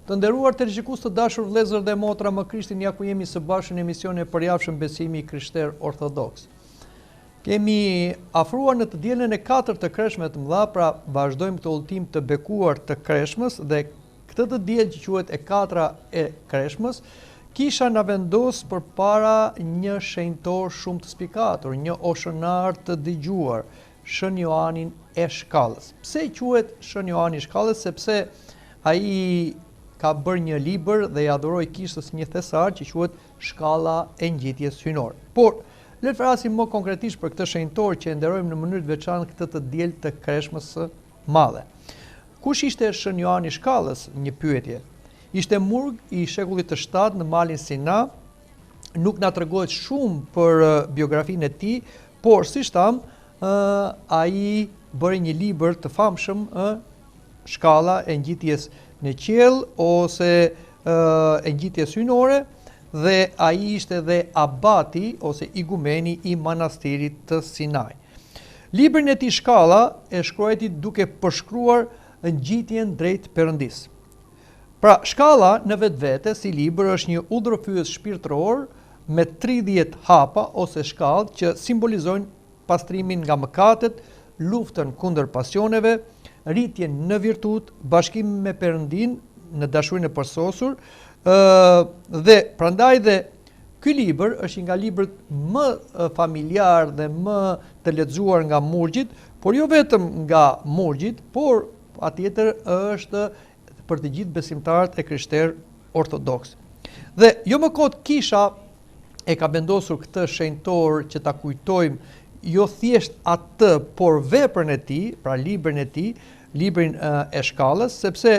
Të nderuar televizionistë të dashur vëllezër dhe motra, më Krishtin ja ku jemi së bashku në emisionin e përjavshëm Besimi Krishter Orthodoks. Kemi afruar në të dielën e 4 të Kreshme të Mëdha, pra vazhdojmë këtë udhëtim të bekuar të Kreshmës dhe këtë të diel që quhet e 4 e Kreshmës, kisha na vendos përpara një shenjtor shumë të spikatur, një oshënar të dëgjuar, Shën Joanin e Shkallës. Pse quhet Shën Joani i Shkallës? Sepse ai ka bërë një libër dhe i adhuroi kishës një thesar që quhet Shkalla e Ngjitjes Hyjnore. Por le të flasim më konkretisht për këtë shenjtor që e nderojmë në mënyrë të veçantë këtë të diel të Kreshmës së Madhe. Kush ishte Shën Joani i Shkallës? Një pyetje. Ishte murg i shekullit të 7 në malin Sina. Nuk na tregohet shumë për biografinë e tij, por siç tham, ai bëri një libër të famshëm, Shkalla e Ngjitjes në qiell ose e ngjitjes hyjnore, dhe ai ishte dhe abati ose igumeni i manastirit të Sinai. Librin e tij Shkalla e shkruajti duke përshkruar ngjitjen drejt Perëndis. Pra, Shkalla në vetvete si libër është një udhërfyes shpirtëror me 30 hapa ose shkallë që simbolizojnë pastrimin nga mëkatet, luftën kundër pasioneve, rritjen në virtut, bashkimin me Perëndin në dashurinë e përsosur, dhe prandaj dhe ky libër është një nga librat më familjar dhe më të lexuar nga murgjit, por jo vetëm nga murgjit, por patjetër është për të gjithë besimtarët e krishterë ortodoks. Dhe jo më kot kisha e ka vendosur këtë shenjtor që ta kujtojmë jo thjesht atë, por veprën e tij, pra librin e tij, librin e Shkallës, sepse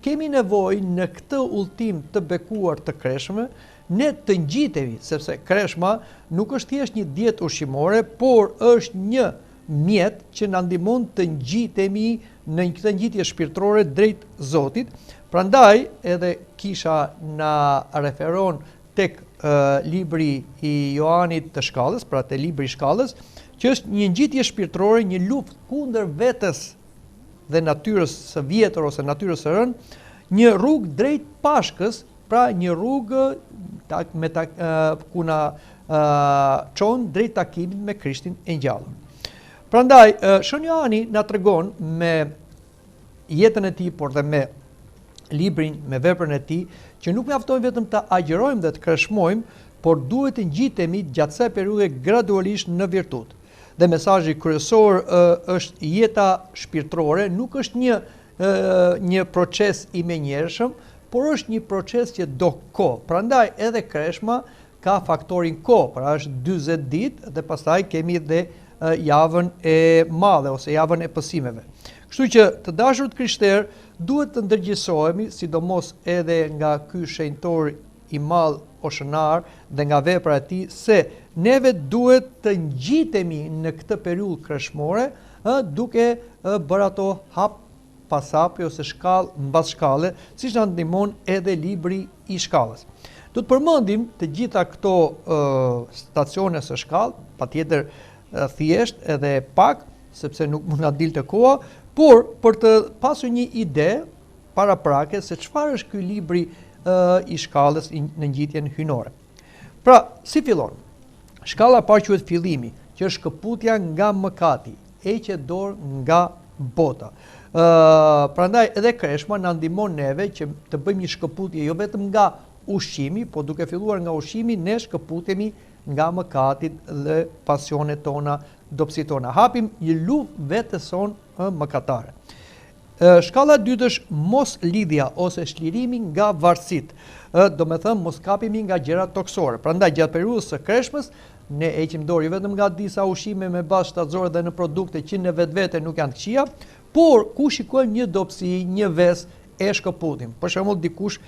kemi nevojë në këtë udhëtim të bekuar të Kreshme, ne të ngjitemi, sepse Kreshma nuk është thjesht një dietë ushqimore, por është një mjet që na ndihmon të ngjitemi në këtë ngjitje shpirtërore drejt Zotit. Prandaj edhe kisha na referon tek libri i Joanit të Shkallës, pra te libri i Shkallës, që është një ngjitje shpirtërore, një luftë kundër vetes dhe natyrës së vjetër ose natyrës së rënë, një rrugë drejt Pashkës, pra një rrugë ku na çon drejt takimit me Krishtin e ngjallur. Prandaj Shën Joani na tregon me jetën e tij, por dhe me librin, me veprën e tij, që nuk mjafton vetëm ta agjerojmë dhe të kreshmojmë, por duhet të ngjitemi gjatë kësaj periudhe gradualisht në virtut. Dhe mesazhi kryesor është jeta shpirtërore, nuk është një proces i menjëhershëm, por është një proces që do kohë. Prandaj edhe Kreshma ka faktorin kohë, pra është 40 ditë dhe pastaj kemi dhe javën e madhe ose javën e pësimeve. Kështu që të dashur krishterë duhet të ndërgjegjësohemi, sidomos edhe nga ky shenjtor i madh oshënar dhe nga vepra e tij, se neve duhet të ngjitemi në këtë periudhë kreshmore, duke bërë ato hap pas hapi ose shkallë mbas shkalle, siç na ndihmon edhe libri i Shkallës. Do të përmendim të gjitha këto stacione së shkallë, patjetër thjesht edhe pak, sepse nuk mund na dilte koha, por për të pasur një ide paraprake se çfarë është ky libri i Shkallës në ngjitjen hyjnore. Pra, si fillon? Shkalla e parë quhet fillimi, që është shkëputja nga mëkati, heqje dorë nga bota. Prandaj edhe Kreshma na ndihmon neve që të bëjmë një shkëputje jo vetëm nga ushqimi, por duke filluar nga ushqimi ne shkëputemi nga mëkatit dhe pasionet tona, dobësitë tona. Hapim një luftë vetes sonë mëkatare. Shkalla e dytë është mos lidhja ose shlirimi nga varësitë. Do me thënë mos kapimi nga gjërat toksore. Prandaj gjatë periudhës së Kreshmës ne heqim dorë jo vetëm nga disa ushqime me bazë shtatëzore dhe në produkte që në vetvete nuk janë të këqija, por ku shikojmë një dobësi, një vesë, e shkëputim. Për shembull, dikush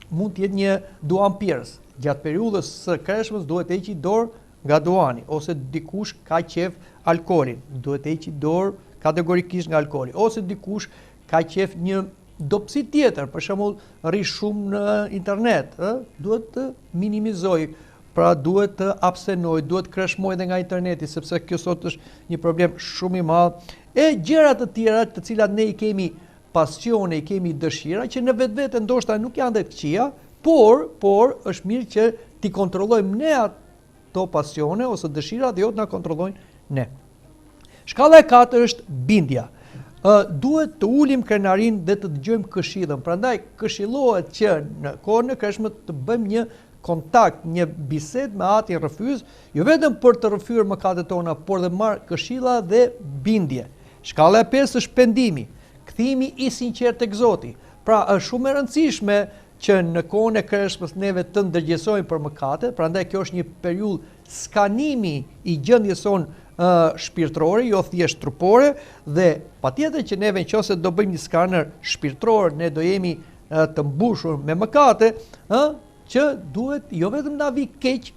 mund të jetë një duan pirës. Gjatë periudhës së Kreshmës duhet të heqë dorë nga duani, ose dikush ka qef alkoolin, duhet të heqë dorë kategorikisht nga alkooli, ose dikush ka qef një dobësi tjetër, për shembull rri shumë në internet, duhet të minimizoj, pra duhet të abstenoj, duhet të kreshmoj dhe nga interneti, sepse kjo sot është një problem shumë i madh, e gjëra të tjera të cilat ne i kemi pasione, kemi dëshira që në vetvete ndoshta nuk janë dhe të këqija, por është mirë që ti kontrollojmë ne ato pasione ose dëshira dhe jo të na kontrollojnë ne. Shkalla e 4 është bindja. Duhet të ulim krenarin dhe të dëgjojmë këshillën. Prandaj këshillohet që në kohën e kreshme të bëjmë një kontakt, një bisedë me atin rrëfyes, jo vetëm për të rrëfyer mëkatet tona, por dhe marr këshilla dhe bindje. Shkalla e 5 është pendimi, kthimi i sinqert tek Zoti. Pra është shumë e rëndësishme që në kohën e kreshmes neve të ndërgjesojmë për mëkatet, prandaj kjo është një periudhë skanimi i gjendjes sonë shpirtërore, jo thjesht trupore, dhe patjetër që neve nëse do bëjmë një skaner shpirtëror, ne do jemi të mbushur me mëkate, që duhet jo vetëm na vi keq,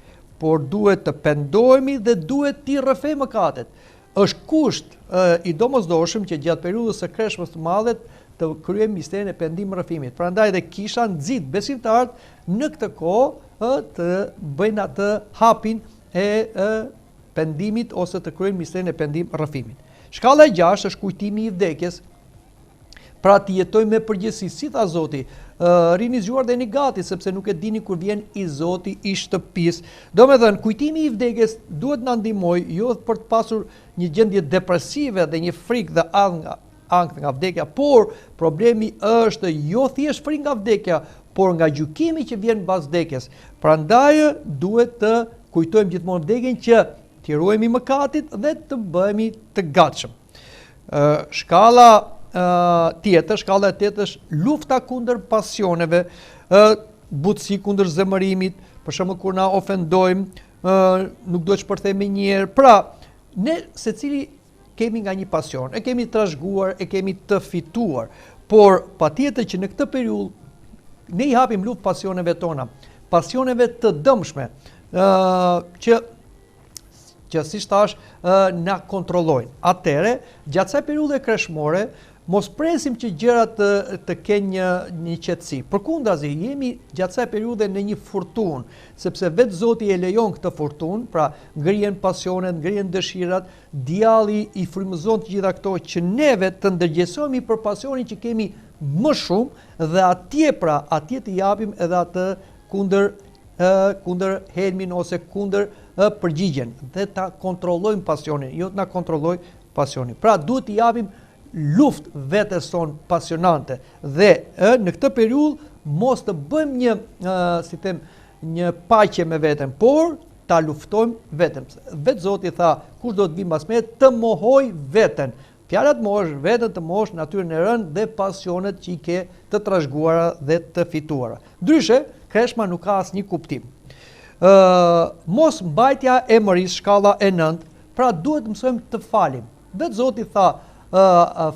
por duhet të pendohemi dhe duhet t'i rrëfejmë mëkatet. Është kusht i domosdoshëm që gjatë periudhës së kreshmes të madhe të kryejmë misterin e pendim rrëfimit. Prandaj dhe kisha nxit besimtarët në këtë kohë të bëjnë atë hapin e pendimit ose të kryejnë misterin e pendim rrëfimit. Shkalla e 6 është kujtimi i vdekjes, pra të jetojmë me përgjegjësi, si tha Zoti, rini zgjuar dhe një gati, sepse nuk e dini kur vjen i Zoti i shtëpisë. Domethënë, kujtimi i vdekjes duhet na ndihmojë jo për të pasur një gjendje depresive dhe një frikë dhe ankth nga vdekja, por problemi është jo thjesht frikë nga vdekja, por nga gjykimi që vjen pas vdekjes. Prandaj duhet të kujtojmë gjithmonë vdekjen që t'i ruajmë mëkatit dhe të bëhemi të gatshëm. Shkalla e 8 është lufta kundër pasioneve, butësi kundër zemërimit, për shembull kur na ofendojmë, nuk duhet të shpërthejmë një herë. Pra, ne secili kemi nga një pasion, e kemi trashëguar, e kemi të fituar, por patjetër që në këtë periudhë ne i hapim luftë pasioneve tona, pasioneve të dëmshme, që si thash na kontrollojnë. Atëre, gjatë kësaj periudhe kreshmore, mos presim që gjërat të kenë një qetësi. Përkundazi, jemi gjatë kësaj periudhe në një furtunë, sepse vetë Zoti e lejon këtë furtunë, pra ngrihen pasionet, ngrihen dëshirat, djalli i frymëzon të gjitha këto që neve të ndërgjesohemi për pasionin që kemi më shumë dhe atje të japim edhe atë kundër helmin ose kundër përgjigjen dhe ta kontrollojmë pasionin, jo të na kontrolloj pasionin. Pra duhet të japim luftë vetes son pasionante dhe në këtë periudhë mos të bëjmë një paqe me veten, por ta luftojmë veten. Vetë Zoti tha, kush do të vi mbas meje të mohoj veten. Fjala të mohosh veten, të mohosh natyrën e rënë dhe pasionet që i ke të trashëguara dhe të fituara. Ndryshe, kreshma nuk ka asnjë kuptim. Mos mbajtja e mërisë, shkalla e 9, pra duhet mësojmë të falim. Vetë Zoti tha,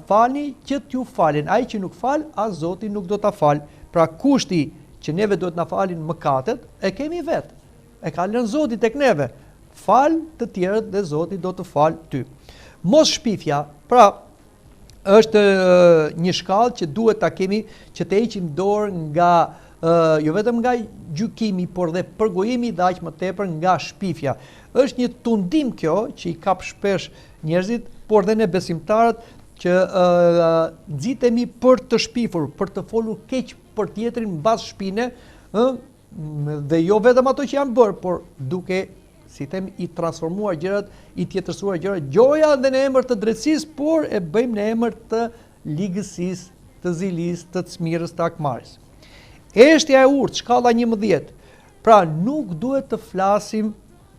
falni që t'ju falin, ai që nuk fal, as Zoti nuk do ta fal. Pra kushti që neve duhet na falin mëkatet, e kemi vetë. E ka lënë Zoti tek neve. Fal të tjerët dhe Zoti do të fal ty. Mos shpifja, pra është një shkallë që duhet ta kemi, që të heqim dorë nga jo vetëm nga gjykimi, por dhe përgojimi dhe aq më tepër nga shpifja. Është një tundim kjo që i kap shpesh njerëzit, por dhe ne besimtarët që nxitemi për të shpifur, për të folur keq për tjetrin mbas shpine, dhe jo vetëm ato që janë bërë, por duke i transformuar gjërat, i tjetërsuar gjërat, gjoja dhe në emër të drejtësisë, por e bëjmë në emër të ligësisë, të zilisë, të çmirës, të akmaris. Eshtja e urtë, shkalla 11. Pra nuk duhet të flasim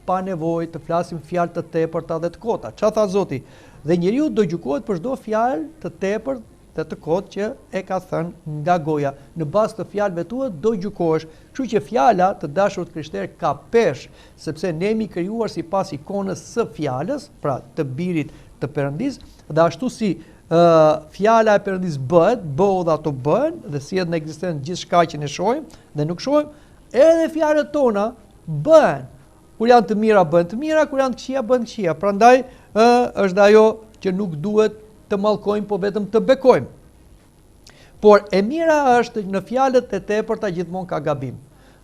pa nevojë, të flasim fjalë të tepërta dhe të kota. Çfarë tha Zoti? Dhe njeriu do gjykohet për çdo fjalë të tepërt dhe të kotë që e ka thënë nga goja. Në bazë të fjalëve tua do gjykohesh. Kështu që fjala, të dashur krishterë, ka peshë, sepse ne jemi krijuar sipas ikonës së fjalës, pra të birit të Perëndis, dhe ashtu si fjala e Perëndis bëhet, dhe ato bëhen, dhe si edhe në ekzistencë gjithçka që ne shohim dhe nuk shohim, edhe fjalët tona bëhen. Kur janë të mira bëhen të mira, kur janë të këqija bëhen të këqija. Prandaj është ajo që nuk duhet të mallkojmë, po vetëm të bekojmë. Por e mira është në fjalët e tepërta gjithmonë ka gabim.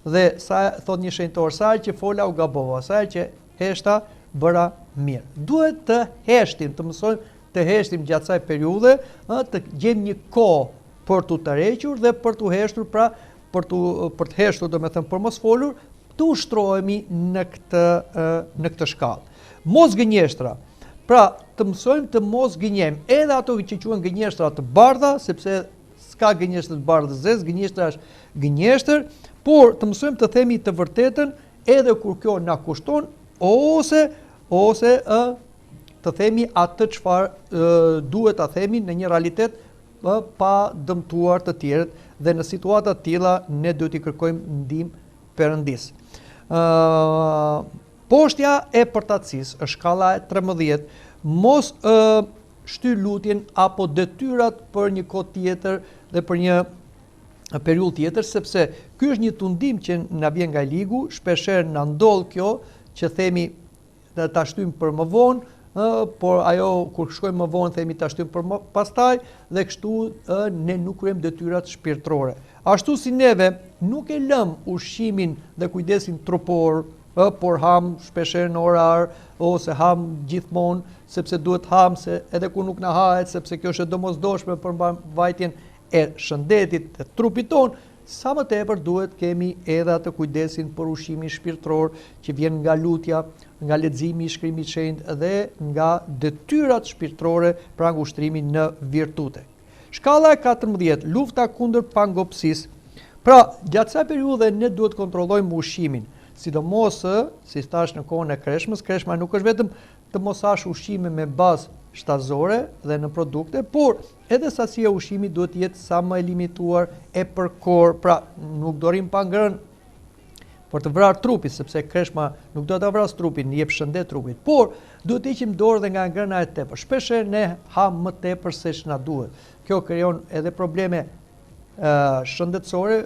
Dhe sa thot një shenjtor, sa që fola u gabova, sa që heshta bëra mirë. Duhet të heshtim, të mësojmë të heshtim gjatë kësaj periudhe, të gjejmë një kohë për t'u tërhequr dhe për t'u heshtur, pra për të heshtur, domethënë për mos folur, të ushtrohemi në këtë shkallë. Mos gënjeshtra. Pra, të mësojmë të mos gënjejmë, edhe ato që quhen gënjeshtra të bardha, sepse s'ka gënjeshtër të bardhë zez, gënjeshtra është gënjeshtër, por të mësojmë të themi të vërtetën edhe kur kjo na kushton, ose të themi atë çfarë duhet ta themi në një realitet pa dëmtuar të tjerët, dhe në situata të tilla ne duhet i kërkojmë ndihmë Perëndis. Poshtja e përtatësisë, është shkalla e 13, mos shtyr lutjen apo detyrat për një kohë tjetër dhe për një periudhë tjetër, sepse ky është një tundim që na vjen nga ligu, shpeshherë na ndodh kjo që themi ta shtym për më vonë, por ajo kur shkojmë më vonë themi ta shtym për më pastaj, dhe kështu ne nuk kryejmë detyrat shpirtërore. Ashtu si neve nuk e lëm ushqimin dhe kujdesin trupor, por ham shpeshherë në orar ose ham gjithmonë, sepse duhet ham se edhe kur nuk na hahet, sepse kjo është e domosdoshme për mbajtjen e shëndetit të trupit ton, sa më tepër duhet kemi edhe atë kujdesin për ushqimin shpirtëror që vjen nga lutja, nga leximi i shkrimit të shenjtë dhe nga detyrat shpirtërore, pra ngushtrimi në virtute. Shkalla e 14, lufta kundër pangopsisë. Pra, gjatë kësaj periudhe ne duhet kontrollojmë ushqimin, sidomos, si thash në kohën e kreshmës, kreshma nuk është vetëm të mos hash ushqime me bazë shtazore dhe në produkte, por edhe sasia e ushqimit duhet jetë sa më e limituar e përkor, pra nuk do rrim pa ngrënë për të vrarë trupin, sepse kreshma nuk do ta vrasë trupin, jep shëndet trupit, por duhet të heqim dorë dhe nga ngrëna e tepër. Shpeshherë ne ham më tepër se ç'na duhet. Kjo krijon edhe probleme shëndetësore,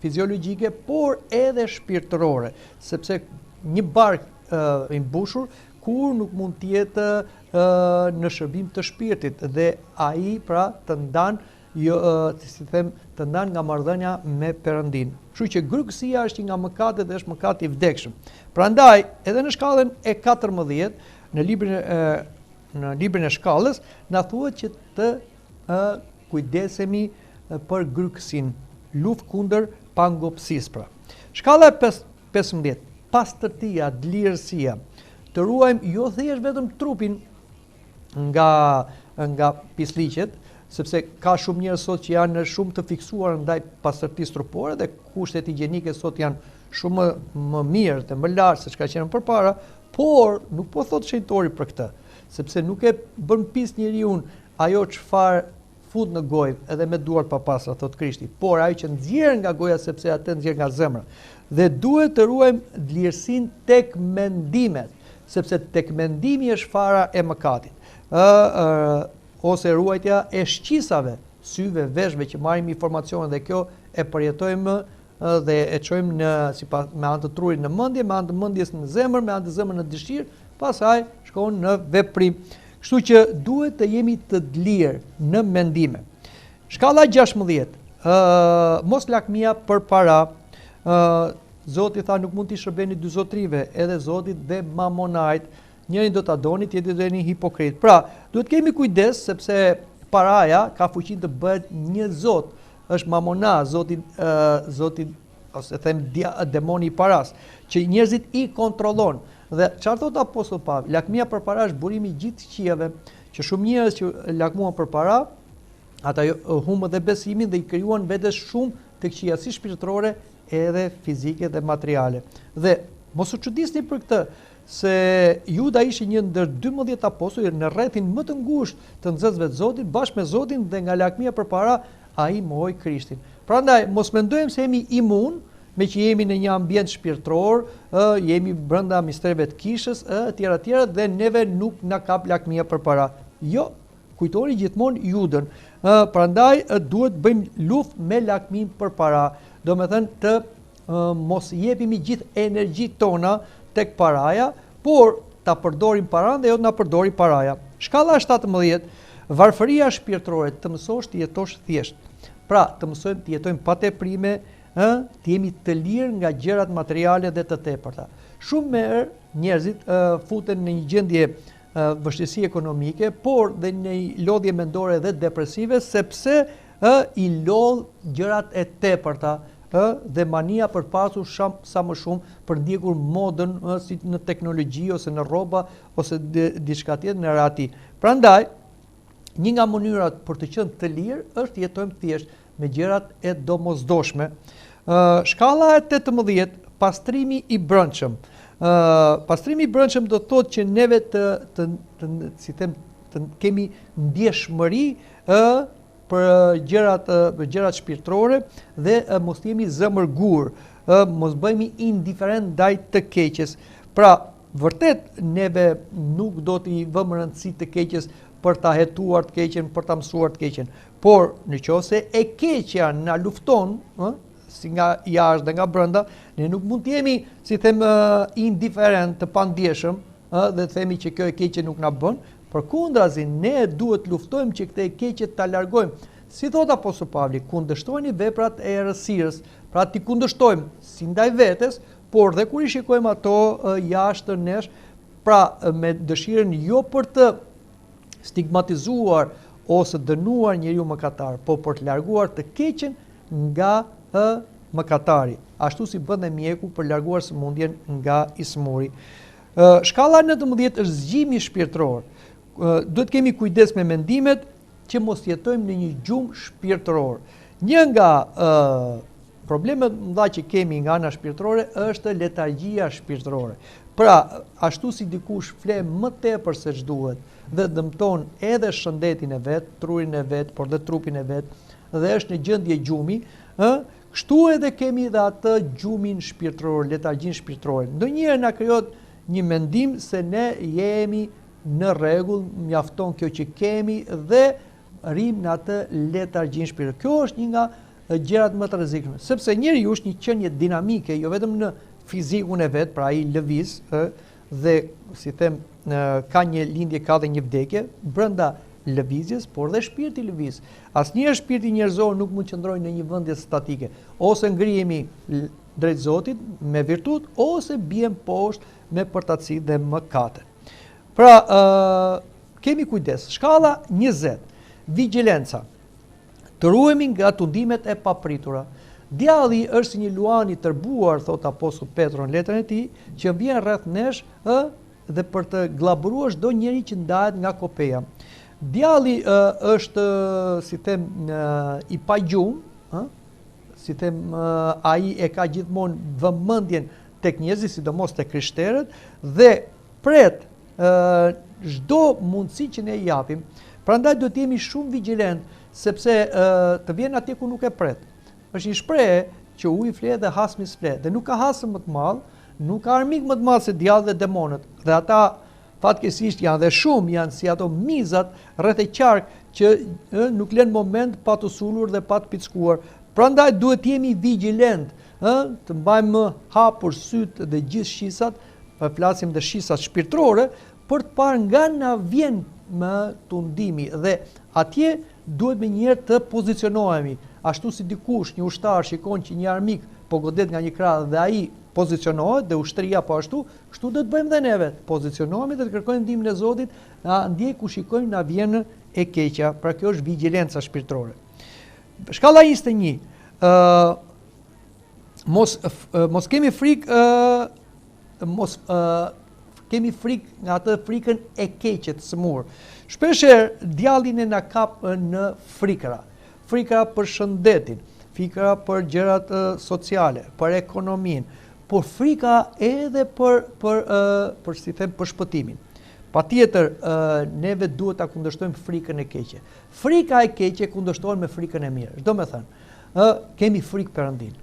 fiziologjike, por edhe shpirtërore, sepse një barkë i mbushur kur nuk mund të jetë në shërbim të shpirtit, dhe ai pra të ndan, të ndan nga marrëdhënia me Perëndin. Kështu që grykësia është nga mëkatet dhe është mëkat i vdekshëm. Prandaj, edhe në shkallën e 14, në librin e shkallës, na thuhet që të kujdesemi për grykësinë, luftë kundër pangopsisë pra. Shkalla e 15, pastërtia, lirësia. Të ruajmë jo thjesht vetëm trupin nga pisliqet, sepse ka shumë njerëz sot që janë shumë të fiksuar ndaj pastërtisë trupore dhe kushtet higjienike sot janë shumë më mirë dhe më lartë se çka qenë përpara, por nuk po thot shenjtori për këtë, sepse nuk e bën pis njeriu ajo çfarë fut në gojë edhe me duart pa pastra, thot Krishti, por ajo që nxjerr nga goja, sepse atë nxjerr nga zemra. Dhe duhet të ruajmë lirësinë tek mendimet, sepse tek mendimi është fara e mëkatit. Ose ruajtja e shqisave, syve, veshve që marrim informacione, dhe kjo e përjetojmë dhe e çojmë me anë të trurit në mendje, me anë të mendjes në zemër, me anë të zemrës në dëshirë, pastaj shkon në veprim. Kështu që duhet të jemi të lirë në mendime. Shkalla 16, mos lakmia për para. Zoti tha nuk mund t'i shërbeni dy zotrive, edhe Zotit dhe mamonait, njërin do ta doni, tjetrin do jeni hipokrit. Pra, duhet kemi kujdes sepse paraja ka fuqinë të bëhet një zot, është mamona, zoti ose them demoni i paras, që njerëzit i kontrollon. Dhe çfarë thot apostull Pavli, lakmia për para është burimi i gjithë qiellave, që shumë njerëz që lakmuan për para, ata humbën dhe besimin dhe i krijuan vetes shumë të këqija, si shpirtërore edhe fizike dhe materiale. Dhe mos u çuditni për këtë, se Juda ishte një ndër 12 apostujë në rrethin më të ngushtë të nxënësve të Zotit, bashkë me Zotin, dhe nga lakmia përpara ai mohoi Krishtin. Prandaj mos mendojmë se jemi imun, me që jemi në një ambient shpirtëror, jemi brenda misterëve të kishës, etj, dhe neve nuk na kap lakmia përpara. Jo, kujtoni gjithmonë Judën. Prandaj duhet bëjmë luftë me lakmin përpara. Do me thënë të mos jepimi gjithë energjitë tona tek paraja, por ta përdorim paran dhe jo të na përdori paraja. Shkalla 17, varfëria shpirtërore, të mësosh të jetosh thjesht. Pra, të mësojmë të jetojmë pa teprime, të jemi të lirë nga gjërat materiale dhe të tepërta. Shumë herë njerëzit futen në një gjendje vështirësi ekonomike, por dhe një lodhje mendore dhe depresive, sepse i lodh gjërat e tepërta dhe mania për pasur sa më shumë, për ndjekur modën si në teknologji ose në rroba ose diçka tjetër në rati. Prandaj, një nga mënyrat për të qenë të lirë është jetojmë thjesht me gjërat e domosdoshme. Shkalla e 18, pastrimi i brendshëm. Pastrimi i brendshëm do të thotë që neve të kemi ndjeshmëri për gjërat shpirtërore dhe mos jemi zëmërgur, mos bëhemi indiferent ndaj të keqes. Pra, vërtet neve nuk do t'i vëmë rëndësi të keqes për ta hetuar të keqen, për ta mësuar të keqen. Por nëse e keqja na lufton, si nga jashtë dhe nga brenda, ne nuk mund të jemi, si them, indiferent, të pandjeshëm, dhe themi që kjo e keqe nuk na bën. Përkundrazi, ne duhet luftojmë që këtë e keqe ta largojmë. Si thot Apostulli Pavli, kundërshtojeni veprat e errësirës, pra ti kundërshtojmë si ndaj vetes, por dhe kur i shikojmë ato jashtë nesh, pra me dëshirën jo për të stigmatizuar ose dënuar njeriu mëkatar, por për të larguar të keqen nga mëkatari, ashtu si bën dhe mjeku për larguar sëmundjen nga i smuri. Shkalla 19 është zgjimi shpirtëror. Duhet kemi kujdes me mendimet që mos jetojmë në një gjumë shpirtëror. Një nga problemet mëdha që kemi nga ana shpirtërore është letargjia shpirtërore. Pra, ashtu si dikush fle më tepër se ç'duhet dhe dëmton edhe shëndetin e vet, trurin e vet, por dhe trupin e vet, dhe është në gjendje gjumi, kështu edhe kemi dhe atë gjumin shpirtëror, letargjin shpirtërore. Ndonjëherë na krijohet një mendim se ne jemi në rregull, mjafton kjo që kemi dhe rrim në atë letargjin shpirtëror. Kjo është një nga gjërat më të rrezikshme, sepse njeriu është një qenie dinamike, jo vetëm në fizikun e vet, pra ai lëviz dhe si them ka një lindje, ka dhe një vdekje brenda lëvizjes, por dhe shpirti lëviz. Asnjëherë shpirti njerëzor nuk mund të qëndrojë në një vendje statike. Ose ngrihemi drejt Zotit me virtut, ose biem poshtë me përtatësi dhe mëkate. Pra, kemi kujdes. Shkalla 20, vigjilenca. Të ruhemi nga tundimet e papritura. Djalli është si një luan i tërbuar, thot Apostulli Petro në letrën e tij, që vjen rreth nesh dhe për të gllaburuar çdo njeri që ndahet nga kopeja. Djalli është, si them, i pagjumë, si them, ai e ka gjithmonë vëmendjen tek njerëzit, sidomos tek krishterët, dhe pret çdo mundësi që ne i japim. Prandaj duhet të jemi shumë vigjilent, sepse të vjen atje ku nuk e pret. Është një shprehje që uji flet dhe hasmi s'flet, dhe nuk ka hasëm më të madh, nuk ka armik më të madh se djalli dhe demonët. Dhe ata fatkeqësisht janë dhe shumë, janë si ato mizat rreth e qark që nuk lën moment pa të sulur dhe pa të pickuar. Prandaj duhet të jemi vigjilent, të mbajmë hapur sytë dhe gjithë shisat, po flasim dhe shisat shpirtërore, për të parë nga na vjen më tundimi, dhe atje duhet me njëherë të pozicionohemi, ashtu si dikush, një ushtar shikon që një armik po godet nga një krah dhe ai pozicionohet dhe ushtria po ashtu, kështu do të bëjmë dhe neve, pozicionohemi dhe të kërkojmë ndihmën e Zotit, ndjej ku shikojmë na vjen e keqja, pra kjo është vigjilenca shpirtërore. Shkalla 21, mos kemi frikë, kemi frikë nga atë frikën e keqe të smur. Shpeshherë djallin e na kap në frikra për shëndetin, frikra për gjërat sociale, për ekonominë, por frika edhe për si them, për shpëtimin. Patjetër, neve duhet ta kundërshtojmë frikën e keqe. Frika e keqe kundërshtohet me frikën e mirë. Çdo më thënë, kemi frikë Perëndin.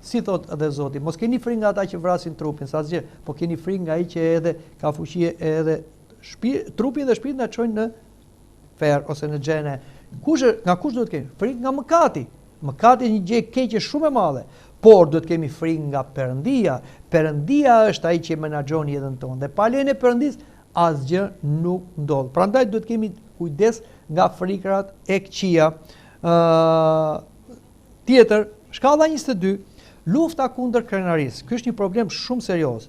Si thot edhe Zoti, mos keni frikë nga ata që vrasin trupin, sa asgjë, po keni frikë nga ai që edhe ka fuqi edhe trupin dhe shpirtin na çojnë në ferr ose në xhene. Nga kush duhet kemi? Frikë nga mëkati. Mëkati është një gjë e keqe shumë e madhe, por duhet kemi frikë nga Perëndia. Perëndia është ai që menaxhon jetën tonë dhe pa lejen e Perëndis asgjë nuk ndodh. Prandaj duhet kemi kujdes nga frikrat e këqija. Tjetër, shkalla 22, lufta kundër krenarisë. Ky është një problem shumë serioz,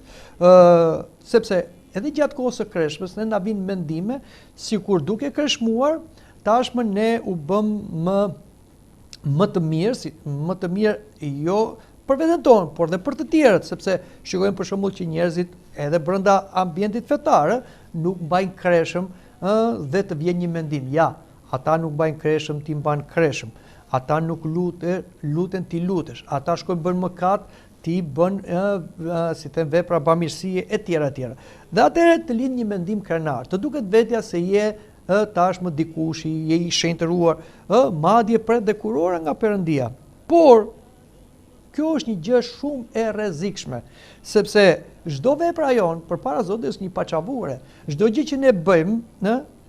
sepse edhe gjatë kohës së kreshmes ne na vinë mendime sikur duke kreshmuar tashmë ne u bëm më të mirë jo për veten tonë, por dhe për të tjerët, sepse shikojmë për shembull që njerëzit edhe brenda ambientit fetar nuk mbajnë kreshëm dhe të vjen një mendim, ja, ata nuk mbajnë kreshëm, ti mban kreshëm. Ata nuk luten ti lutesh. Ata shkojnë bën mëkat, ti bën si them vepra bamirësie e tjera e tjera. Dhe atëherë të lind një mendim krenar, të duket vetja se je tashmë dikush je i shenjtëruar, madje pret dhe kurora nga Perëndia. Por kjo është një gjë shumë e rrezikshme, sepse çdo vepra jon përpara Zotit është një paçavure. Çdo gjë që ne bëjmë,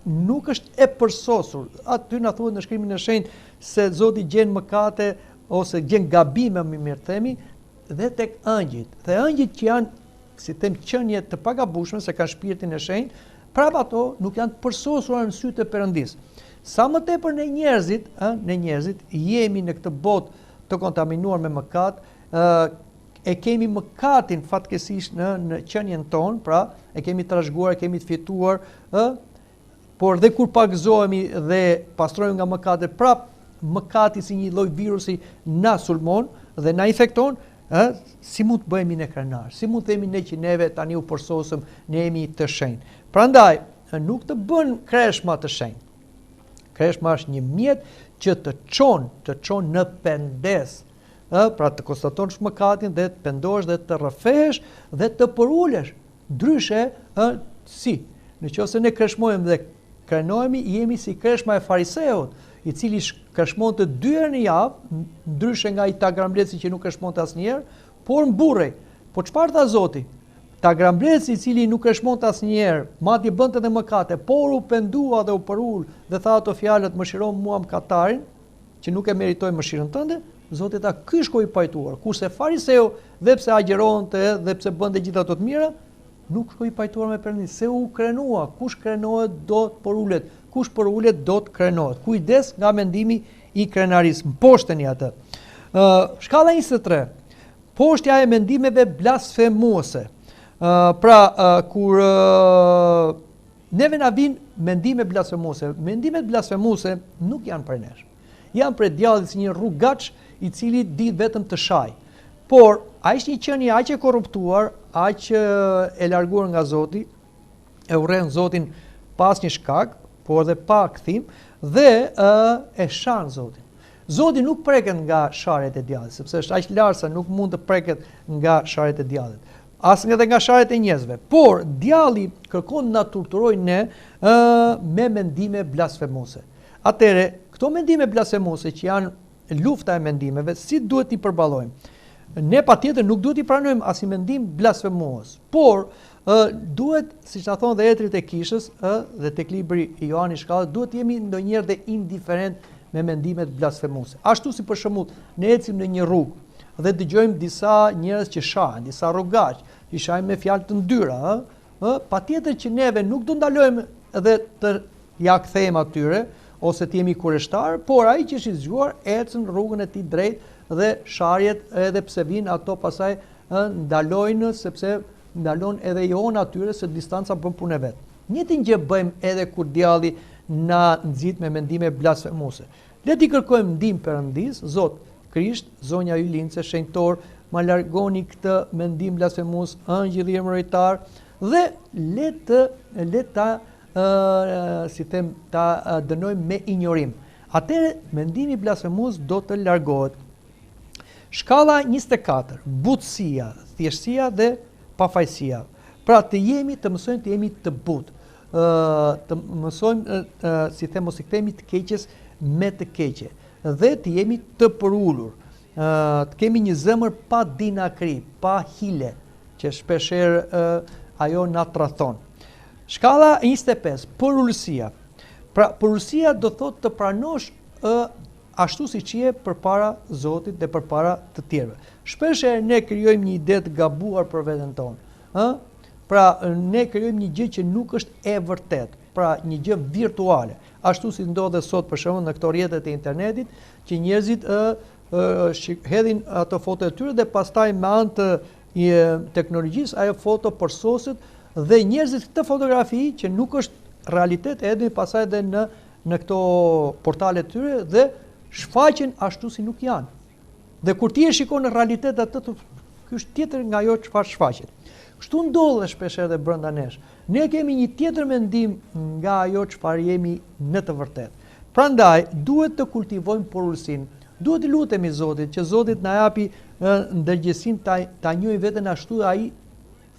nuk është e përsosur. Aty na thuhet në shkrimin e shenjtë se Zoti gjen mëkate ose gjen gabime, më mirë themi, dhe tek ëngjëjt. Dhe ëngjëjt që janë, si them, qenie të pagabueshme, se kanë shpirtin e shenjtë, prapë ato nuk janë të përsosura në sytë e Perëndis. Sa më tepër ne njerëzit jemi në këtë botë të kontaminuar me mëkat, e kemi mëkatin fatkeqësisht në qenien tonë, pra e kemi trashëguar, e kemi të fituar, por dhe kur pagëzohemi dhe pastrojmë nga mëkatet, prap mëkati si një lloj virusi na sulmon dhe na infekton, si mund të bëhemi ne krenar? Si mund të themi ne që neve tani u përsosëm, ne jemi të shenjtë? Prandaj nuk të bën kreshma të shenjtë. Kreshma është një mjet që të çon në pendes, pra të konstatosh mëkatin dhe të pendohesh dhe të rrëfehesh dhe të përulesh. Ndryshe, si? Nëse ne kreshmojmë dhe krenohemi, jemi si kreshma e fariseut, i cili kreshmonte 2 herë në javë, ndryshe nga i tagrambletësi që nuk kreshmonte asnjëherë, por mburrej. Po çfarë tha Zoti? Tagrambletësi i cili nuk kreshmonte asnjëherë, madje bënte edhe mëkate, por u pendua dhe u përul dhe tha ato fjalët, mëshiro mua mëkatarin, që nuk e meritoj mëshirën tënde. Zoti tha, ky shkoi i pajtuar. Kurse fariseu, dhe pse agjeronte dhe pse bënte gjithë ato të mira, nuk shkoi i pajtuar me Perëndin, se u krenua. Kush krenohet do të porulet, kush porulet do të krenohet. Kujdes nga mendimi i krenarisë. Mposhteni atë. Shkalla 23. Poshtja e mendimeve blasfemuese. Kur neve na vinë mendime blasfemuese, mendimet blasfemuese nuk janë për nesh. Janë për djallit si një rrugaç i cili di vetëm të shaj. Por ai është një qenie aq e korruptuar, aq e larguar nga Zoti, e urren Zotin pas një shkak, por edhe pa kthim, dhe e shan Zotin. Zoti nuk preket nga sharjet e djallit, sepse është aq lart se nuk mund të preket nga sharjet e djallit. As edhe nga sharjet e njerëzve. Por djalli kërkon na turturojë ne me mendime blasfemuese. Atëre, këto mendime blasfemuese që janë lufta e mendimeve, si duhet i përballojmë? Ne patjetër nuk duhet i pranojmë asnjë mendim blasfemues, por duhet, siç na thonë dhe etrit e kishës, dhe tek libri i Johanit shkallës, duhet jemi ndonjëherë dhe indiferent me mendimet blasfemuese. Ashtu si për shembull, ne ecim në një rrugë dhe dëgjojmë disa njerëz që shahen, disa rrugaq, që shahin me fjalë të ndyra, patjetër që neve nuk do ndalojmë dhe të ja kthejmë atyre ose të jemi kureshtar, por ai që është i zgjuar ecën rrugën e tij drejt dhe sharjet, edhe pse vinë ato pasaj ndalojnë, sepse ndalon edhe Jona atyre se distanca bën punën e vet. Njëjtin gjë bëjmë edhe kur djalli na nxit me mendime blasfemuese. Le të kërkojmë ndihmë Perëndis, Zot, Krisht, zonja ju lince, shenjtor, ma largoni këtë mendim blasfemues, ëngjëll i emërojtar, dhe le ta si them, ta dënojmë me injorim. Atëherë mendimi blasfemues do të largohet. Shkalla 24, butësia, thjeshtësia dhe pafajësia. Pra të mësojmë të jemi të butë. Të mësojmë, si them, mos i kthehemi të keqes me të keqe. Dhe të jemi të përullur. Të kemi një zemër pa dinakri, pa hile, që shpeshherë ajo na tradhton. Shkalla 25, përullësia. Pra, përullësia do thotë të pranosh ashtu siç je përpara Zotit dhe përpara të tjerëve. Shpeshherë ne krijojmë një ide të gabuar për veten tonë. Pra, ne krijojmë një gjë që nuk është e vërtetë, pra një gjë virtuale. Ashtu si ndodhet sot për shembull në këto rrjetet e internetit, që njerëzit hedhin ato foto e tyre dhe pastaj me anë të teknologjisë ajo foto përsoset dhe njerëzit këtë fotografi që nuk është realitet edhe pasaj edhe në këto portale të tyre dhe shfaqen ashtu si nuk janë. Dhe kur ti e shikon në realitet atë ky është tjetër nga ajo çfarë shfaqet. Kështu ndodh shpesh edhe brenda nesh. Ne kemi një tjetër mendim nga ajo çfarë jemi në të vërtetë. Prandaj duhet të kultivojmë porosinë. Duhet të lutemi Zotit që Zoti na japi ndërgjegjësinë ta njohim veten ashtu ai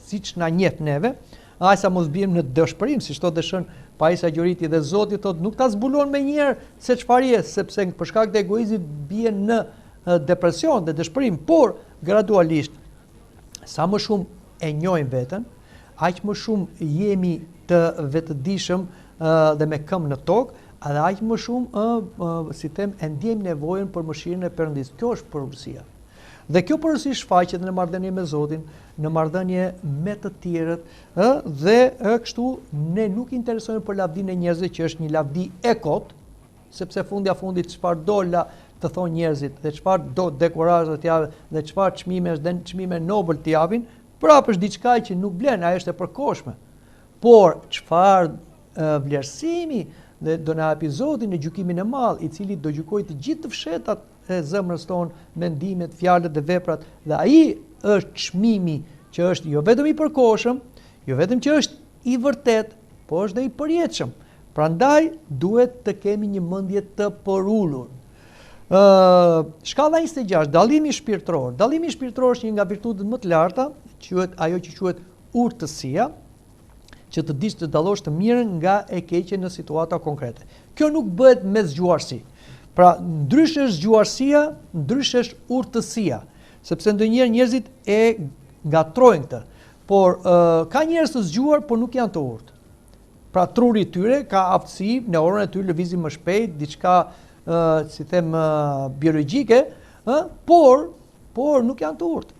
siç na njeh neve, aq sa mos bijmë në dëshpërim, siç thotë Shën Paisa Gjoriti dhe Zoti thotë nuk ta zbulon më njëherë se çfarë je, sepse për shkak të egoizmit bien në depresion dhe dëshpërim, por gradualisht sa më shumë e njohim veten, aq më shumë jemi të vetëdijshëm dhe me këmbë në tokë, edhe aq më shumë si them e ndjejmë nevojën për mëshirën e Perëndis. Kjo është porosia. Dhe kjo porosi shfaqet në marrëdhënie me Zotin, në marrëdhënie me të tjerët, dhe kështu ne nuk interesojmë për lavdinë e njerëzve që është një lavdi e kot, sepse fundit çfarë do të thonë njerëzit dhe çfarë do dekorazhe të japin dhe çfarë çmimesh dhe çmime nobel të japin, prapë është diçka që nuk blen, ajo është e përkohshme. Por çfarë vlerësimi dhe do na japi Zoti në gjykimin e madh, i cili do gjykojë të gjithë të fshetat e zemrës tonë, mendimet, fjalët dhe veprat, dhe ai është çmimi që është jo vetëm i përkohshëm, jo vetëm që është i vërtet, por është dhe i përjetshëm. Prandaj duhet të kemi një mendje të porulur. Shkalla 26, dallimi shpirtëror. Dallimi shpirtëror është një nga virtutet më të larta, quhet ajo që quhet urtësia, që të dish të dallosh të mirën nga e keqja në situata konkrete. Kjo nuk bëhet me zgjuarsi. Pra, ndrysh është zgjuarsia, ndrysh është urtësia, sepse ndonjëherë njerëzit e ngatrojnë këtë. Por ka njerëz të zgjuar, por nuk janë të urtë. Pra, truri i tyre ka aftësi, në orën e tyre lëvizin më shpejt, diçka si them biologjike, por nuk janë të urtë.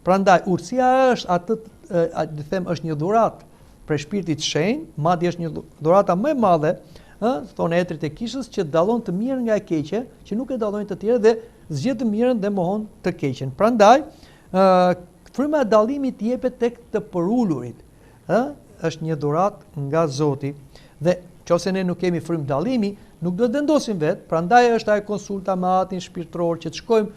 Prandaj urtësia është është një dhuratë për shpirtit shenjtë, madje është një dhurata më e madhe, thonë etrit e kishës, që dallon të mirën nga e keqja, që nuk e dallojnë të tjerë dhe zgjedh të mirën dhe mohon të keqen. Prandaj, fryma e dallimit jepet tek të porulurit, është një dhuratë nga Zoti, dhe nëse ne nuk kemi frymë dallimi, nuk do të vendosim vetë. Prandaj është ajo konsulta me atin shpirtëror që të shkojmë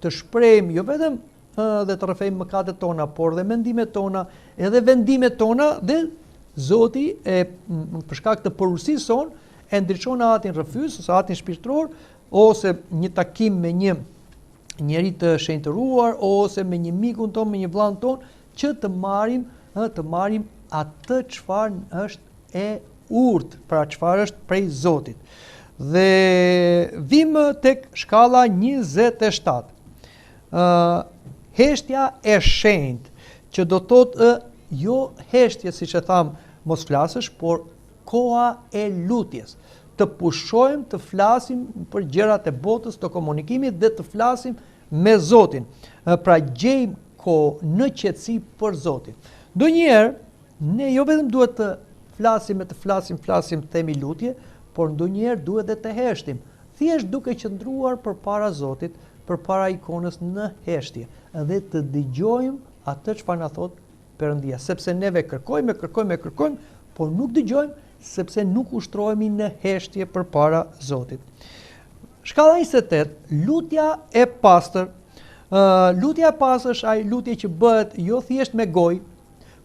të shprehim jo vetëm dhe të rrëfejmë mëkatet tona, por dhe mendimet tona, edhe vendimet tona, dhe Zoti për shkak të porosisë sonë e ndriçon atin rrëfys ose atin shpirtëror, ose një takim me një njeri të shenjtëruar, ose me një mikun ton, me një vllan ton, që të marrim atë çfarë është e urtë, pra çfarë është prej Zotit. Dhe vim tek shkalla 27. Heshtja e shenjtë, që do thotë jo heshtje siç e tham mos flasësh, por koha e lutjes. Të pushojmë, të flasim për gjërat e botës, të komunikimit dhe të flasim me Zotin. Pra gjejmë kohë në qetësi për Zotin. Ndonjëherë ne jo vetëm duhet të flasim, themi lutje, por ndonjëherë duhet dhe të heshtim, thjesht duke qëndruar përpara Zotit, përpara ikonës në heshtje, dhe të dëgjojmë atë çfarë na thot Perëndia, sepse neve kërkojmë, por nuk dëgjojmë, sepse nuk ushtrohemi në heshtje përpara Zotit. Shkalla 28, lutja e pastër. Lutja e pastër është ai lutje që bëhet jo thjesht me gojë,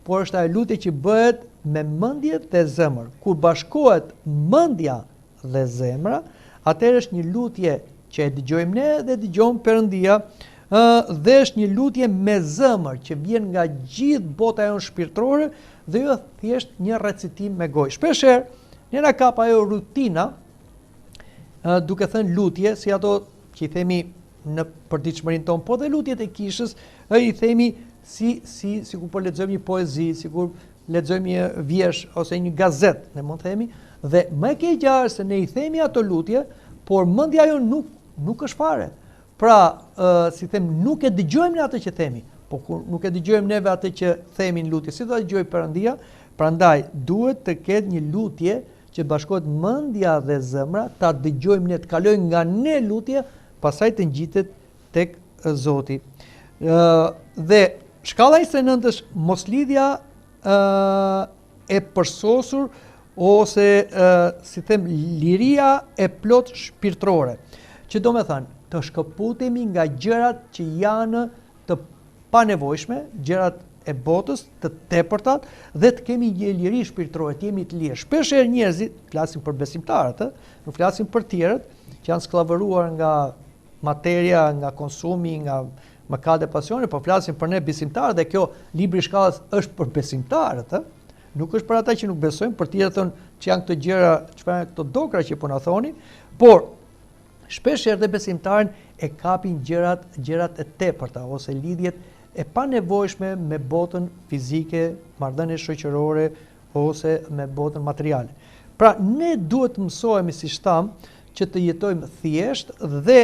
por është ai lutje që bëhet me mendje dhe zemër. Kur bashkohet mendja dhe zemra, atëherë është një lutje që e dëgjojmë ne dhe dëgjon Perëndia, dhe është një lutje me zemër që vjen nga gjithë bota jonë shpirtërore dhe jo thjesht një recitim me gojë. Shpeshherë ne na kap ajo rutina, duke thënë lutje, si ato që i themi në përditshmërinë tonë, po dhe lutjet e kishës, i themi sikur po lexojmë një poezi, sikur lexojmë një vjersh ose një gazet, ne mund të themi, dhe më e keqja është se ne i themi ato lutje, por mendja jonë nuk është fare. Pra, si them, nuk e dëgjojmë ne atë që themi, po kur nuk e dëgjojmë neve atë që themi në lutje, si do ta dëgjoj Perëndia? Prandaj duhet të ketë një lutje që bashkohet mendja dhe zemra, ta dëgjojmë ne, të kalojmë nga ne lutje, pastaj të ngjitet tek Zoti. Dhe shkalla 29 është moslidhja e përsosur ose si them liria e plot shpirtërore. Që do me thënë, të shkëputemi nga gjërat që janë të panevojshme, gjërat e botës, të tepërtat, dhe të kemi një liri shpirtërore, të jemi të lirë. Shpeshherë njerëzit, flasim për besimtarët, nuk flasim për tjerët, që janë skllavëruar nga materia, nga konsumi, nga mëkat e pasione, po flasim për ne besimtarët, dhe kjo libri i shkallës është për besimtarët, nuk është për ata që nuk besojnë, për tjerë thonë që janë këto gjëra, çfarë këto dokra që po na thoni, por shpeshherë dhe besimtarën e kapin gjërat e tepërta ose lidhjet e panevojshme me botën fizike, marrëdhënie shoqërore ose me botën materiale. Pra ne duhet të mësohemi si shtam që të jetojmë thjesht dhe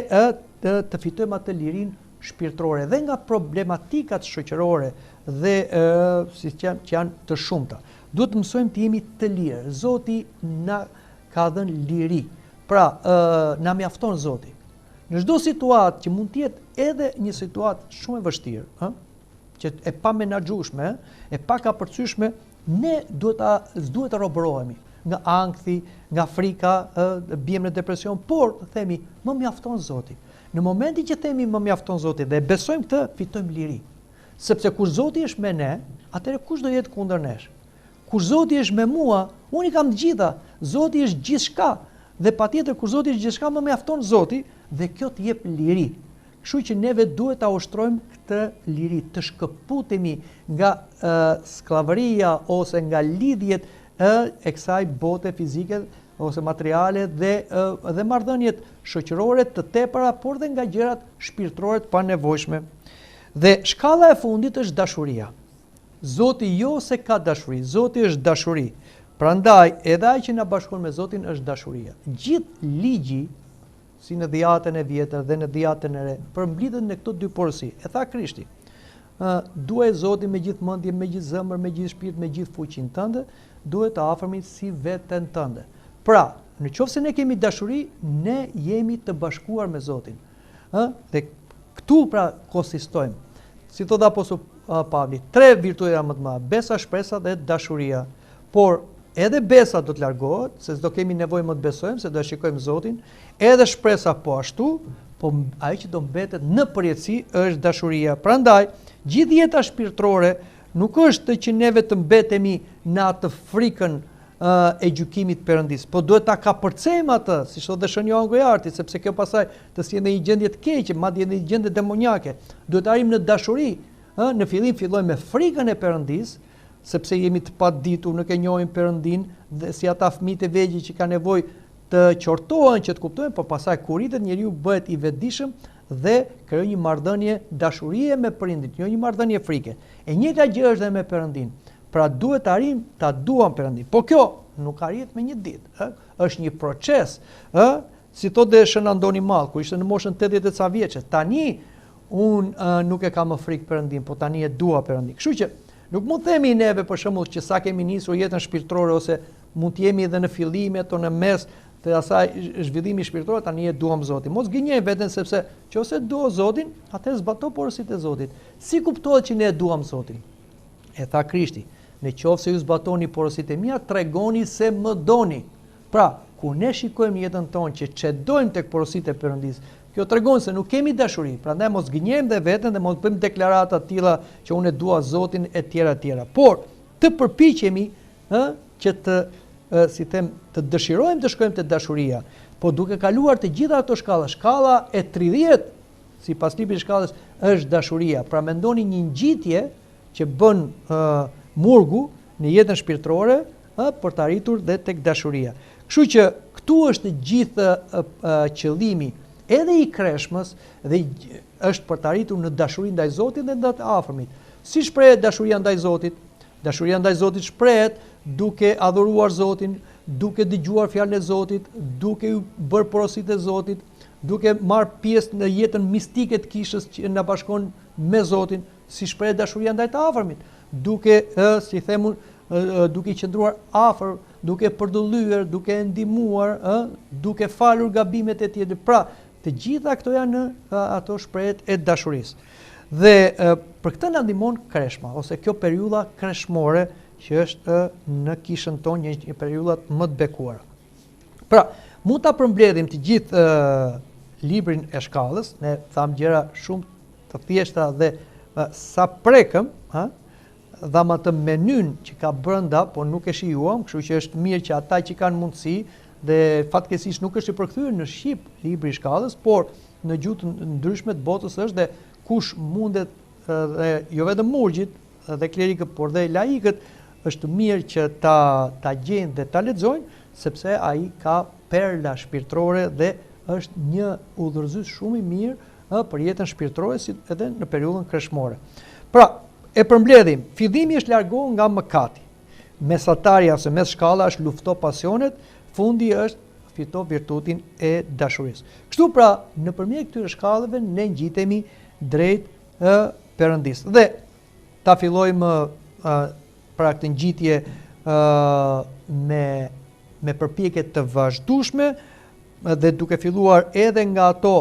të fitojmë atë lirinë shpirtërore dhe nga problematikat shoqërore dhe që janë të shumta. Duhet të mësojmë të jemi të lirë. Zoti na ka dhënë liri. Pra, na mjafton Zoti. Në çdo situatë që mund të jetë edhe një situatë shumë e vështirë, që e pa menaxhueshme, e pa kapërcyeshme, ne duhet të robërohemi nga ankthi, nga frika, biem në depresion, por themi, më mjafton Zoti. Në momentin që themi më mjafton Zoti dhe besojmë këtë, fitojmë liri. Sepse kur Zoti është me ne, atëherë kush do jetë kundër nesh? Kur Zoti është me mua, unë i kam të gjitha. Zoti është gjithçka. Dhe patjetër kur Zoti është gjithçka, më mjafton Zoti dhe kjo të jep liri. Kështu që neve duhet ta ushtrojmë këtë liri, të shkëputemi nga skllavëria ose nga lidhjet e kësaj bote fizike ose materiale dhe marrëdhëniet shoqërore të tepëra, por dhe nga gjërat shpirtërore të panevojshme. Dhe shkalla e fundit është dashuria. Zoti jo se ka dashuri, Zoti është dashuri. Prandaj, edhe ai që na bashkon me Zotin është dashuria. Gjithë ligji, si në dhjetën e vjetër dhe në dhjetën e re, përmblidhet në këto dy porosi. E tha Krishti, duaj Zotin me gjithë mendje, me gjithë zemër, me gjithë shpirt, me gjithë fuqinë tënde, duhet të afërmi si veten tënde. Pra, në qoftë se ne kemi dashuri, ne jemi të bashkuar me Zotin. Dhe këtu pra konsistojmë. Si thot apostulli Pavli, 3 virtujera më të mëdha, besa, shpresa dhe dashuria. Por edhe besa do të largohet, se s'do kemi nevojë më të besojmë, se do e shikojmë Zotin, edhe shpresa po ashtu, po ai që do mbetet në përjetësi është dashuria. Prandaj, gjithë jeta shpirtërore nuk është që neve të mbetemi në atë frikën e gjykimit Perëndis, po duhet ta kapërcejmë atë, siç thotë Shënjoni Gojarti, sepse kjo pasaj të sjellë në një gjendje të keqe, madje në një gjendje demoniake. Duhet të arrijmë në dashuri. Në fillim fillojmë me frikën e Perëndis, sepse jemi të paditur, nuk e njohim Perëndin, dhe si ata fëmijët e vegjël që kanë nevojë të qortohen që të kuptojnë, por pastaj kur rritet njeriu bëhet i vetëdijshëm dhe krijon një marrëdhënie dashurie me prindit, jo një marrëdhënie frike. E njëjta gjë është edhe me Perëndin. Pra duhet të arrijmë ta duam Perëndin. Po kjo nuk arrihet me një ditë, është një proces, si thotë Shën Andoni Mall, kur ishte në moshën 80 e ca vjeçë. Tani unë nuk e kam më frikë Perëndin, po tani e dua Perëndin. Kështu që nuk mund themi neve për shembull që sa kemi nisur jetën shpirtërore ose mund të jemi edhe në fillimet o në mes të asaj zhvillimi shpirtëror, tani e duam Zotin. Mos gënjej veten sepse nëse dua Zotin, atëherë zbato porositë e Zotit. Si kuptohet që ne e duam Zotin? E tha Krishti, në qoftë se ju zbatoni porositë e mia, tregoni se më doni. Pra, kur ne shikojmë jetën tonë që çedojmë tek porositë e Perëndis, kjo tregon se nuk kemi dashuri. Prandaj mos gënjejmë dhe veten dhe mos bëjmë deklarata të tilla që unë dua Zotin e tjera. Por të përpiqemi që të dëshirojmë të shkojmë te dashuria, po duke kaluar të gjitha ato shkalla. Shkalla e 30, sipas librit të shkallës, është dashuria. Pra mendoni një ngjitje që bën murgu në jetën shpirtërore për të arritur dhe tek dashuria. Kështu që këtu është gjithë qëllimi edhe i kreshmës dhe është për të arritur në dashuri ndaj Zotit dhe ndaj të afërmit. Si shprehet dashuria ndaj Zotit? Dashuria ndaj Zotit shprehet duke adhuruar Zotin, duke dëgjuar fjalën e Zotit, duke u bërë porositë e Zotit, duke marrë pjesë në jetën mistike të kishës që na bashkon me Zotin. Si shprehet dashuria ndaj të afërmit? Duke, si themun, duke i qëndruar afër, duke përdallyer, duke ndihmuar, duke falur gabimet e tij. Pra, të gjitha këto janë ato shprehjet e dashurisë. Dhe për këtë na ndihmon kreshma ose kjo periudha kreshmore që është në kishën tonë një periudhat më të bekuara. Pra, mund ta përmbledhim të gjithë librin e shkallës, ne tham gjëra shumë të thjeshta dhe sa prekëm, dham atë menyn që ka brenda, por nuk e shijuam, kështu që është mirë që ata që kanë mundësi, dhe fatkeqësisht nuk është i përkthyer në shqip libri i shkallës, por në gjuhë të ndryshme të botës është, dhe kush mundet, dhe jo vetëm murgjit dhe klerikët, por dhe laikët, është mirë që ta gjejnë dhe ta lexojnë, sepse ai ka perla shpirtërore dhe është një udhëzues shumë i mirë për jetën shpirtërore si edhe në periudhën kreshmore. Pra, e përmbledhim, fillimi është largohu nga mëkati. Mesatarja ose mes shkalla është lufto pasionet, fundi është fito virtutin e dashurisë. Kështu pra, nëpërmjet këtyre shkallëve ne ngjitemi drejt Perëndisë. Dhe ta fillojmë pra këtë ngjitje me përpjekje të vazhdueshme dhe duke filluar edhe nga ato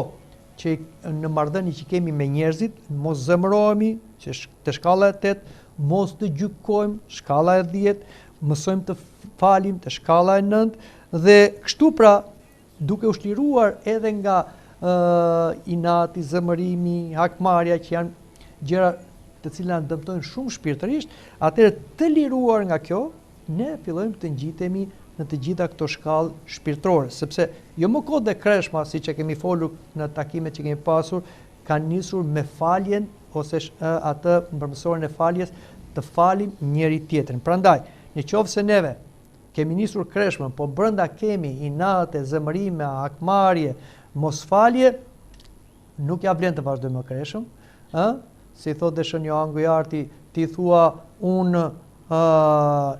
që në marrëdhënie që kemi me njerëzit, mos zemërohemi, që te shkalla e 8, mos të gjykojmë, shkalla e 10, mësojmë të falim, te shkalla e 9, dhe kështu pra, duke u shliruar edhe nga inati, zemërimi, hakmarrja, që janë gjëra të cilat dëmtojnë shumë shpirtërisht, atëherë të liruar nga kjo, ne fillojmë të ngjitemi në të gjitha këto shkallë shpirtërore, sepse jo më kohë dhe kreshma, siç e kemi folur në takimet që kemi pasur, kanë nisur me faljen ose atë mbërmësorën e faljes, të falim njëri tjetrin. Prandaj, nëse neve kemi nisur kreshmën, po brenda kemi inate, zemërime, hakmarrje, mosfalje, nuk ja vlen të vazhdojmë me kreshëm, si thot dhe Shën Johan Gujarti, ti thua unë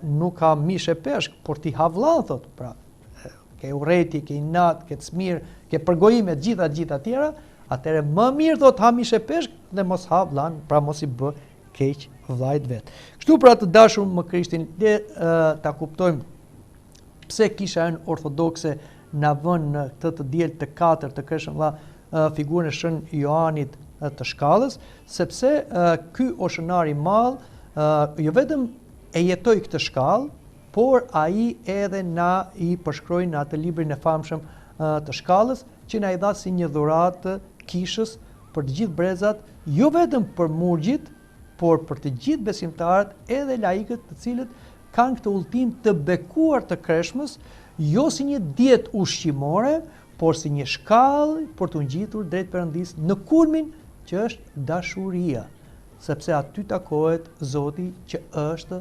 nuk ka mish e peshk, por ti ha vllan, thot, pra, ke urrëti, ke inat, ke çmir, ke përgojime gjitha tjera, atëherë më mirë thot ha mish e peshk dhe mos ha vllan, pra mos i bë keq vllajt vet. Kështu pra të dashur më Krishtin, le ta kuptojmë pse kisha ën ortodokse na vën në këtë të diel të 4 të kreshëm figurën e Shën Johanit të shkallës, sepse ky oshënar i madh jo vetëm e jetoi këtë shkallë, por ai edhe na i përshkroi në atë librin e famshëm të shkallës, që na i dha si një dhuratë kishës për të gjithë brezat, jo vetëm për murgjit, por për të gjithë besimtarët edhe laikët, të cilët kanë këtë udhtim të bekuar të kreshmës, jo si një dietë ushqimore, por si një shkallë për të ngjitur drejt Perëndisë në kulmin që është dashuria, sepse aty takohet Zoti që është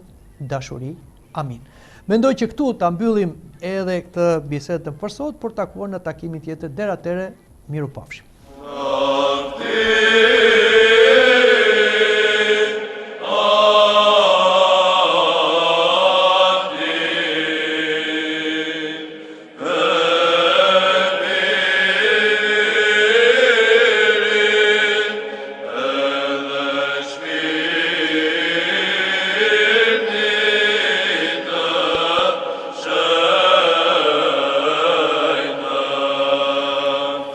dashuri. Amin. Mendoj që këtu ta mbyllim edhe këtë bisedë për sot, por takuar në takimin tjetër. Deri atëherë, miru pafshim.